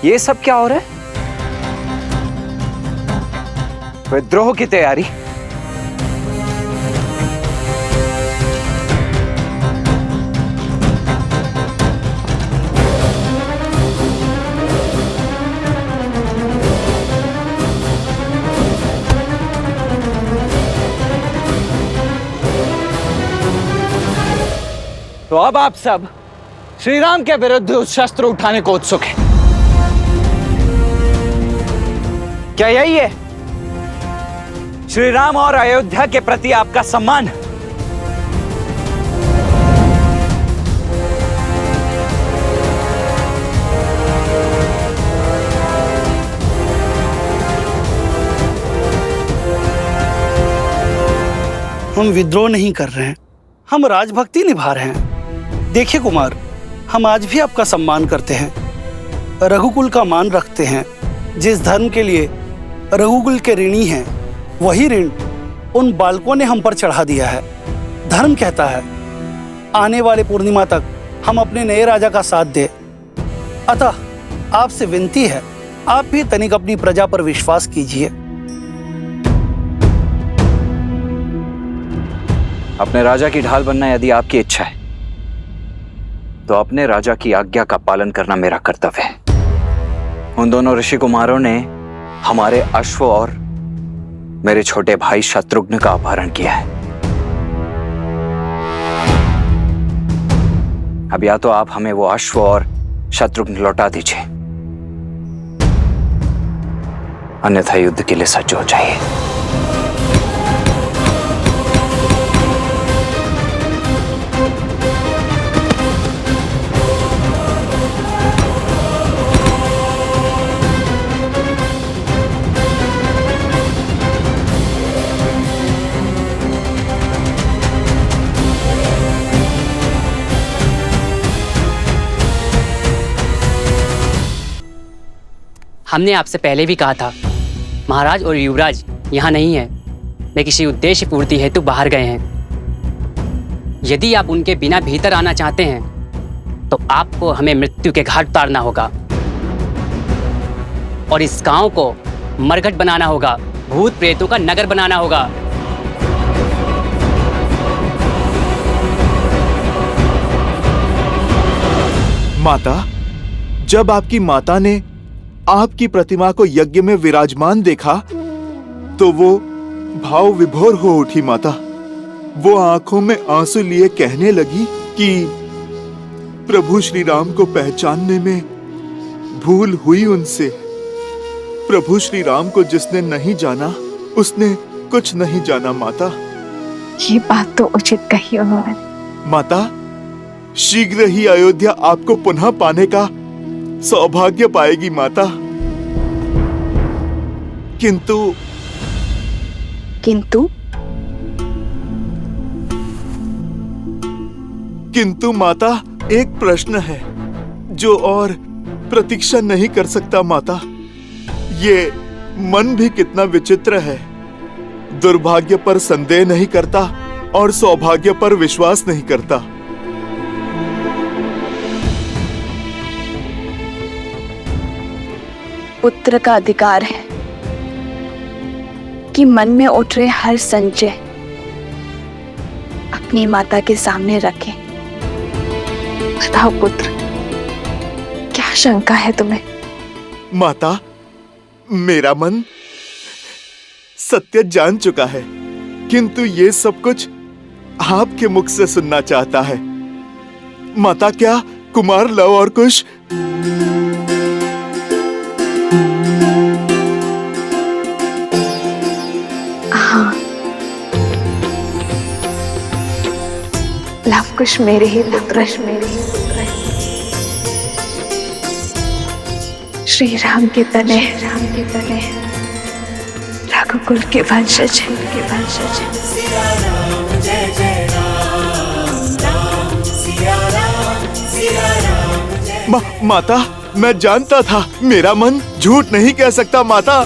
ये सब क्या हो रहा है? विद्रोह की तैयारी? तो अब आप सब श्री राम के विरुद्ध उस शस्त्र उठाने को उत्सुक हैं। क्या यही है श्री राम और अयोध्या के प्रति आपका सम्मान? हम विद्रोह नहीं कर रहे हैं, हम राजभक्ति निभा रहे हैं। देखिए कुमार, हम आज भी आपका सम्मान करते हैं, रघुकुल का मान रखते हैं। जिस धर्म के लिए रघुकुल के ऋणी हैं, वही ऋण उन बालकों ने हम पर चढ़ा दिया है। धर्म कहता है आने वाले पूर्णिमा तक हम अपने नए राजा का साथ दें। अतः आपसे विनती है, आप भी तनिक अपनी प्रजा पर विश्वास कीजिए। अपने राजा की ढाल बनना यदि आपकी इच्छा है, तो अपने राजा की आज्ञा का पालन करना मेरा कर्तव्य है। उन दोनों ऋषि कुमारों ने हमारे अश्व और मेरे छोटे भाई शत्रुघ्न का अपहरण किया है। अब या तो आप हमें वो अश्व और शत्रुघ्न लौटा दीजिए, अन्यथा युद्ध के लिए सज्ज हो जाइए। हमने आपसे पहले भी कहा था, महाराज और युवराज यहाँ नहीं है, वे किसी उद्देश्य पूर्ति हेतु बाहर गए हैं। यदि आप उनके बिना भीतर आना चाहते हैं तो आपको हमें मृत्यु के घाट उतारना होगा और इस गांव को मरघट बनाना होगा, भूत प्रेतों का नगर बनाना होगा। माता, जब आपकी माता ने आपकी प्रतिमा को यज्ञ में विराजमान देखा तो वो भाव विभोर हो उठी। माता, वो आंखों में आंसू लिए कहने लगी कि प्रभु श्री राम को पहचानने में भूल हुई उनसे। प्रभु श्री राम को जिसने नहीं जाना उसने कुछ नहीं जाना। माता, ये बात तो उचित कही उन्होंने। माता, शीघ्र ही अयोध्या आपको पुनः पाने का सौभाग्य पाएगी माता। किंतु माता, एक प्रश्न है जो और प्रतीक्षा नहीं कर सकता। माता, ये मन भी कितना विचित्र है। दुर्भाग्य पर संदेह नहीं करता और सौभाग्य पर विश्वास नहीं करता। पुत्र का अधिकार है कि मन में उठ रहे हर संशय अपनी माता के सामने रखे। बताओ पुत्र, क्या शंका है तुम्हें? माता, मेरा मन सत्य जान चुका है, किंतु ये सब कुछ आपके मुख से सुनना चाहता है। माता, क्या कुमार लव और कुश लवकुश मेरे ही पुत्र, श्री राम के तने रघुकुल के वंशज माता, मैं जानता था, मेरा मन झूठ नहीं कह सकता। माता,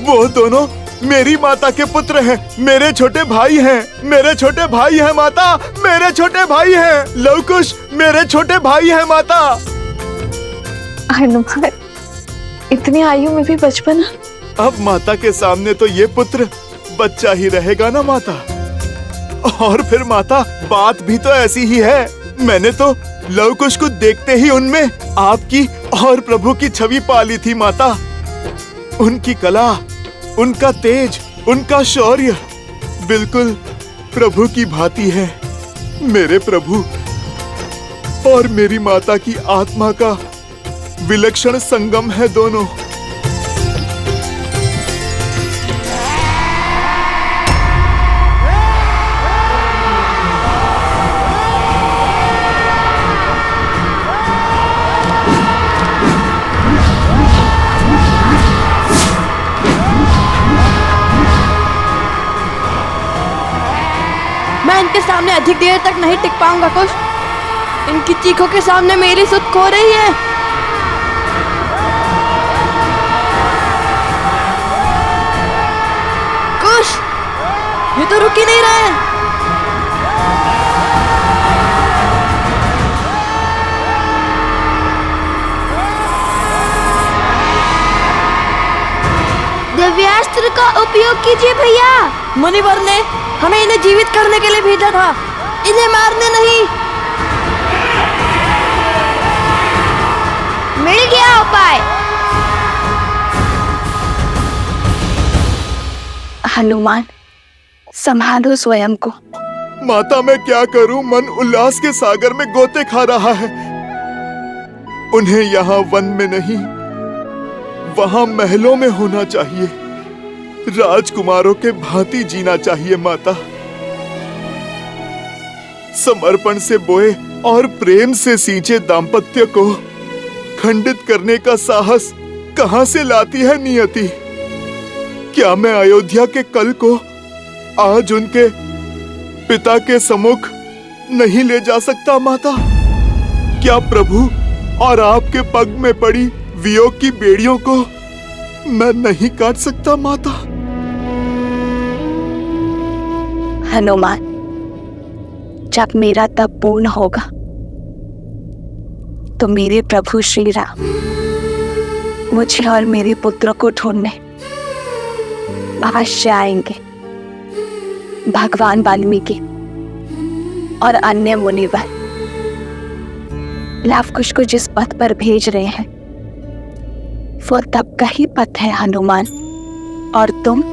वो दोनों मेरी माता के पुत्र हैं, मेरे छोटे भाई हैं, मेरे छोटे भाई हैं। माता, मेरे छोटे भाई हैं। लवकुश मेरे छोटे भाई हैं। माता, हनुमान इतनी आयु में भी बचपना। अब माता के सामने तो ये पुत्र बच्चा ही रहेगा ना माता। और फिर माता, बात भी तो ऐसी ही है। मैंने तो लव कुश को देखते ही उनमें आपकी और प्रभु की छवि पाली थी माता। उनकी कला, उनका तेज, उनका शौर्य बिल्कुल प्रभु की भांति है। मेरे प्रभु और मेरी माता की आत्मा का विलक्षण संगम है दोनों। मैं इनके सामने अधिक देर तक नहीं टिक पाऊंगा कुश। इनकी चीखों के सामने मेरी सुध खो रही है। कुश, ये तो रुक ही नहीं रहे। दिव्यास्त्र का उपयोग कीजिए भैया। मुनिवर ने हमें इन्हें जीवित करने के लिए भेजा था, इन्हें मारने नहीं। मिल गया उपाय। हनुमान, संभालो स्वयं को। माता, मैं क्या करूं? मन उल्लास के सागर में गोते खा रहा है। उन्हें यहाँ वन में नहीं, वहां महलों में होना चाहिए। राजकुमारों के भांति जीना चाहिए माता। समर्पण से बोए और प्रेम से सींचे दाम्पत्य को खंडित करने का साहस कहां से लाती है नियति? क्या मैं अयोध्या के कल को आज उनके पिता के सम्मुख नहीं ले जा सकता माता? क्या प्रभु और आपके पग में पड़ी वियोग की बेड़ियों को मैं नहीं काट सकता माता? हनुमान, जब मेरा तप पूर्ण होगा तो मेरे प्रभु श्री राम मुझे और मेरे पुत्र को ढूंढने अवश्य आएंगे। भगवान वाल्मीकि और अन्य मुनिवर लव कुश को जिस पथ पर भेज रहे हैं वो तप का ही पथ है हनुमान। और तुम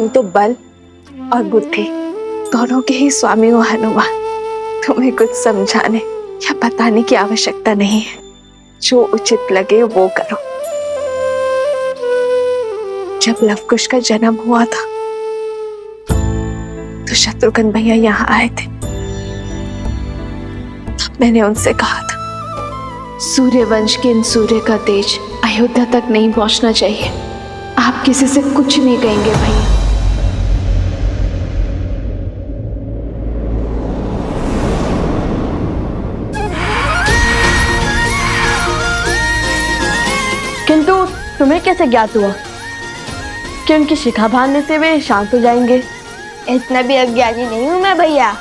तो बल और बुद्धि दोनों के ही स्वामी हो हनुमान। तुम्हें कुछ समझाने या बताने की आवश्यकता नहीं है। जो उचित लगे वो करो। जब लव कुश का जन्म हुआ था तो शत्रुघ्न भैया यहाँ आए थे। तब मैंने उनसे कहा था, सूर्यवंश के इन सूर्य का तेज अयोध्या तक नहीं पहुंचना चाहिए। आप किसी से कुछ नहीं कहेंगे भैया। किंतु तुम्हें कैसे ज्ञात हुआ कि उनकी शिखा बांधने से वे शांत हो जाएंगे? इतना भी अज्ञानी नहीं हूँ मैं भैया।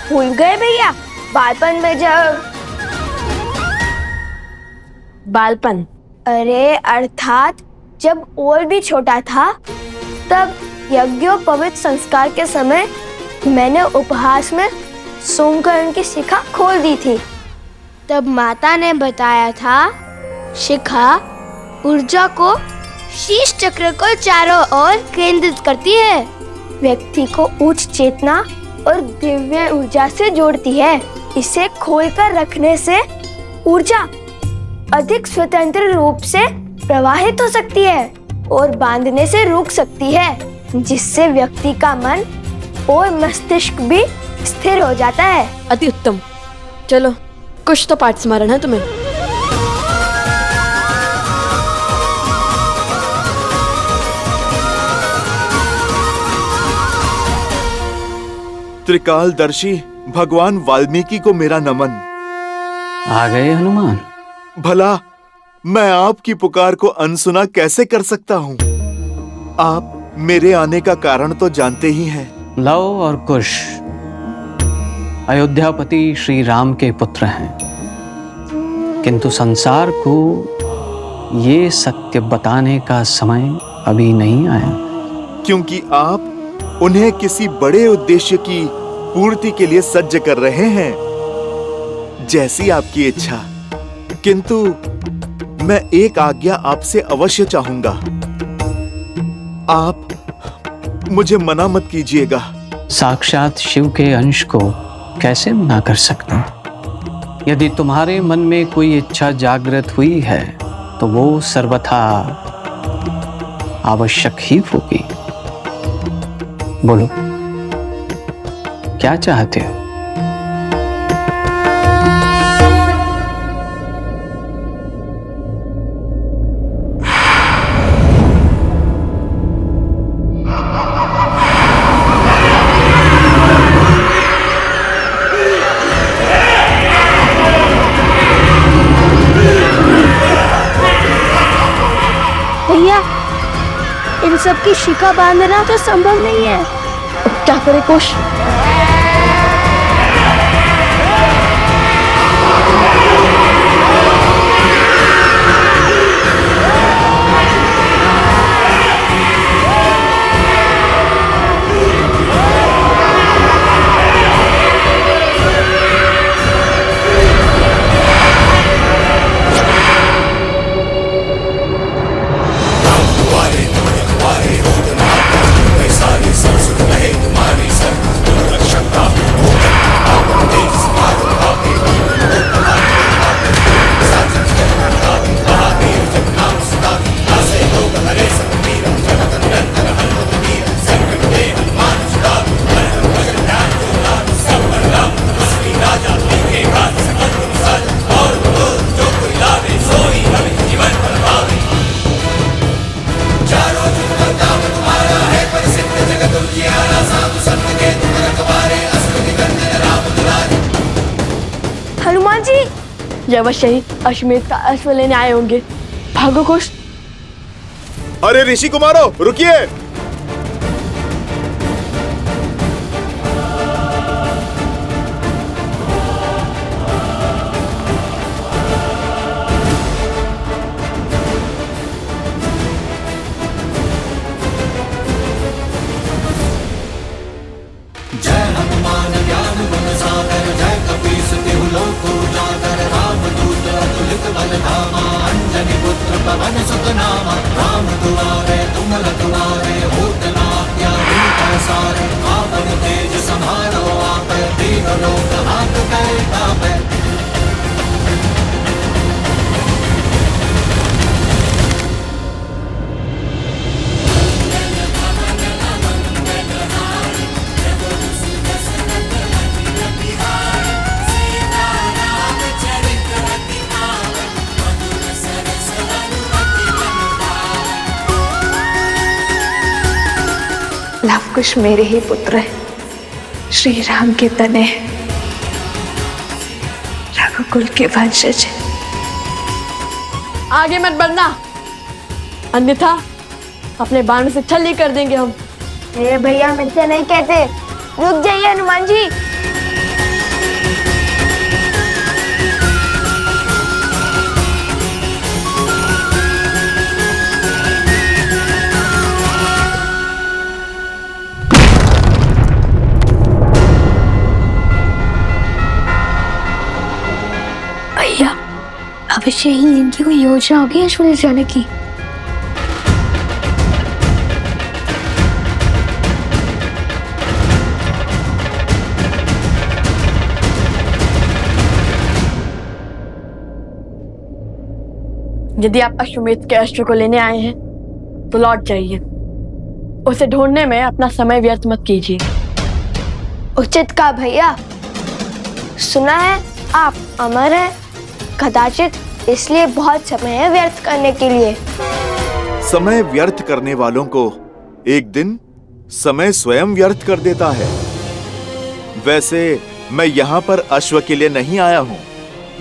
भूल गए भैया, बालपन में जब बालपन? अरे अर्थात जब और भी छोटा था, तब यज्ञोपवीत संस्कार के समय मैंने उपहास में सूंघकर उनकी शिखा खोल दी थी। तब माता ने बताया था, शिखा ऊर्जा को शीश चक्र को चारों ओर केंद्रित करती है, व्यक्ति को उच्च चेतना और दिव्य ऊर्जा से जोड़ती है। इसे खोलकर रखने से ऊर्जा अधिक स्वतंत्र रूप से प्रवाहित हो सकती है और बांधने से रुक सकती है, जिससे व्यक्ति का मन और मस्तिष्क भी स्थिर हो जाता है। अति उत्तम। चलो, कुछ तो पाठ स्मरण है तुम्हें। त्रिकालदर्शी भगवान वाल्मीकि को मेरा नमन। आ गए हनुमान? भला मैं आपकी पुकार को अनसुना कैसे कर सकता हूँ? आप मेरे आने का कारण तो जानते ही हैं। लव और कुश अयोध्यापति श्री राम के पुत्र हैं। किंतु संसार को ये सत्य बताने का समय अभी नहीं आया, क्योंकि आप उन्हें किसी बड़े उद्देश्य की पूर्ति के लिए सज्ज कर रहे हैं, जैसी आपकी इच्छा। किंतु मैं एक आज्ञा आपसे अवश्य चाहूंगा। आप मुझे मना मत कीजिएगा। साक्षात शिव के अंश को कैसे मना कर सकते हैं? यदि तुम्हारे मन में कोई इच्छा जागृत हुई है तो वो सर्वथा आवश्यक ही होगी। बोलो, क्या चाहते हो? भैया, इन सब की शिखा बांधना तो संभव नहीं है। अब क्या करे कुश? हनुमान जी, ये अवश्य ही अश्वमेध का अश्व लेने आए होंगे। भागो कुश। अरे ऋषि कुमारों, रुकिए। लवकुश मेरे ही पुत्र है, श्री राम के तने हैं, रघुकुल के वंशज हैं। आगे मत बढ़ना, अन्यथा अपने बाण से छल्ली कर देंगे हम। मेरे भैया मुझसे नहीं कहते। रुक जाइए हनुमान जी। भैया, अवश्य ही इनकी कोई योजना होगी अश्व ले जाने की। यदि आप अश्वमेध के अश्व को लेने आए हैं तो लौट जाइए। उसे ढूंढने में अपना समय व्यर्थ मत कीजिए। उचित कहा भैया। सुना है आप अमर हैं, कदाचित इसलिए बहुत समय है व्यर्थ करने के लिए। समय व्यर्थ करने वालों को एक दिन समय स्वयं व्यर्थ कर देता है। वैसे मैं यहाँ पर अश्व के लिए नहीं आया हूँ।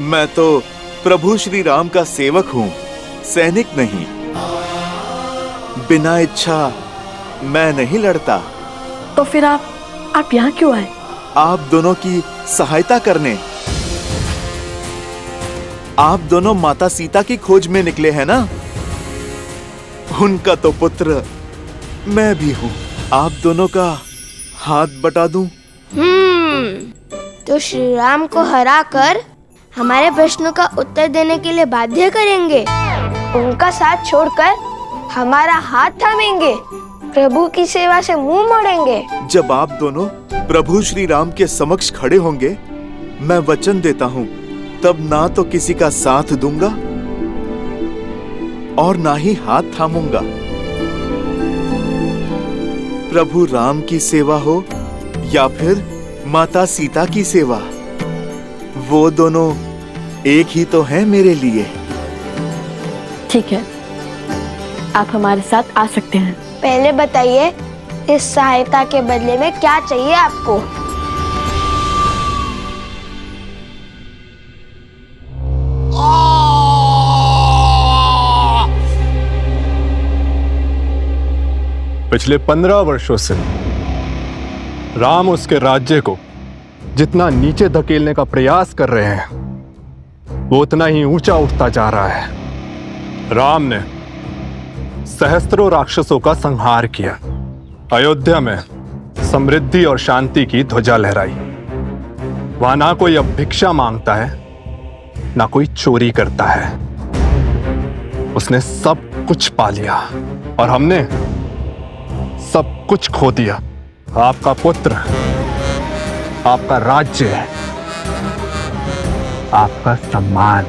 मैं तो प्रभु श्री राम का सेवक हूँ, सैनिक नहीं। बिना इच्छा मैं नहीं लड़ता। तो फिर आप यहाँ क्यों आए? आप दोनों की सहायता करने। आप दोनों माता सीता की खोज में निकले हैं ना? उनका तो पुत्र मैं भी हूँ। आप दोनों का हाथ बटा दूं? तो श्री राम को हराकर हमारे प्रश्नों का उत्तर देने के लिए बाध्य करेंगे, उनका साथ छोड़कर हमारा हाथ थामेंगे, प्रभु की सेवा से मुंह मोड़ेंगे। जब आप दोनों प्रभु श्री राम के समक्ष खड़े होंगे, मैं वचन देता हूँ, तब ना तो किसी का साथ दूंगा और ना ही हाथ थामूंगा। प्रभु राम की सेवा हो या फिर माता सीता की सेवा, वो दोनों एक ही तो हैं मेरे लिए। ठीक है, आप हमारे साथ आ सकते हैं। पहले बताइए, इस सहायता के बदले में क्या चाहिए आपको? पिछले 15 वर्षों से राम उसके राज्य को जितना नीचे धकेलने का प्रयास कर रहे हैं, वो उतना ही ऊंचा उठता जा रहा है। राम ने सहस्त्रों राक्षसों का संहार किया, अयोध्या में समृद्धि और शांति की ध्वजा लहराई। वहां ना कोई अब भिक्षा मांगता है, ना कोई चोरी करता है। उसने सब कुछ पा लिया और हमने सब कुछ खो दिया। आपका पुत्र, आपका राज्य, आपका सम्मान,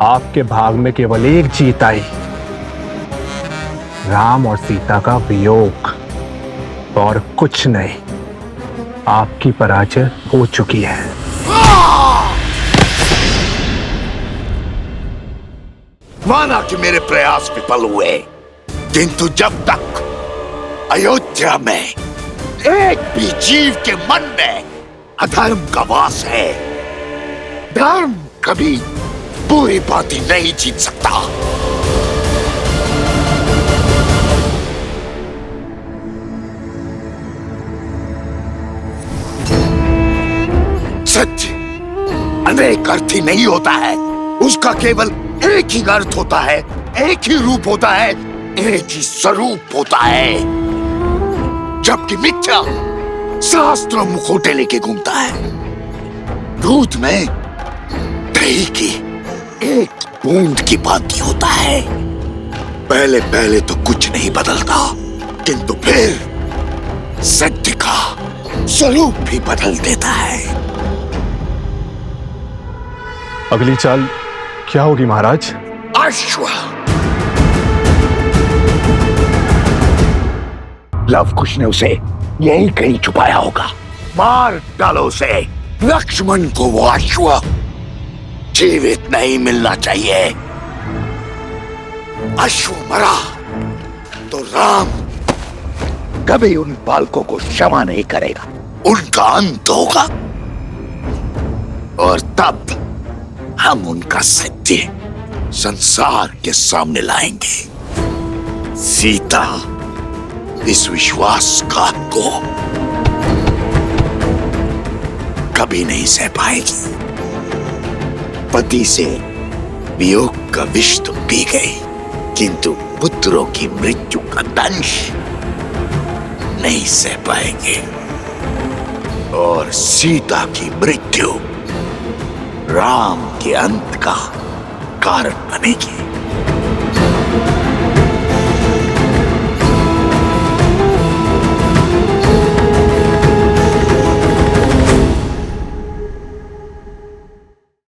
आपके भाग में केवल एक जीत आई, राम और सीता का वियोग, और कुछ नहीं। आपकी पराजय हो चुकी है। माना कि मेरे प्रयास विफल हुए, किंतु जब तक अयोध्या में एक भी जीव के मन में अधर्म का वास है, धर्म कभी पूरी बात नहीं जीत सकता। सत्य अनेक अर्थी नहीं होता है, उसका केवल एक ही अर्थ होता है, एक ही रूप होता है, एक ही स्वरूप होता है। जबकि मिथ्या शास्त्र मुखोटे लेके घूमता है। दूध में दही की एक बूंद की बाती होता है। पहले पहले तो कुछ नहीं बदलता, किंतु फिर सत्य का स्वरूप भी बदल देता है। अगली चाल क्या होगी महाराज? अश्व। लव कुश ने उसे यही कहीं छुपाया होगा। मार डालो उसे। लक्ष्मण को वो अश्व जीवित नहीं मिलना चाहिए। अश्व मरा तो राम कभी उन बालकों को क्षमा नहीं करेगा, उनका अंत होगा। और तब हम उनका सत्य संसार के सामने लाएंगे। सीता इस विश्वासघात को कभी नहीं सह पाएगी। पति से वियोग का विष तो पी गई, किंतु पुत्रों की मृत्यु का दंश नहीं सह पाएंगे। और सीता की मृत्यु राम के अंत का कारण बनेगी।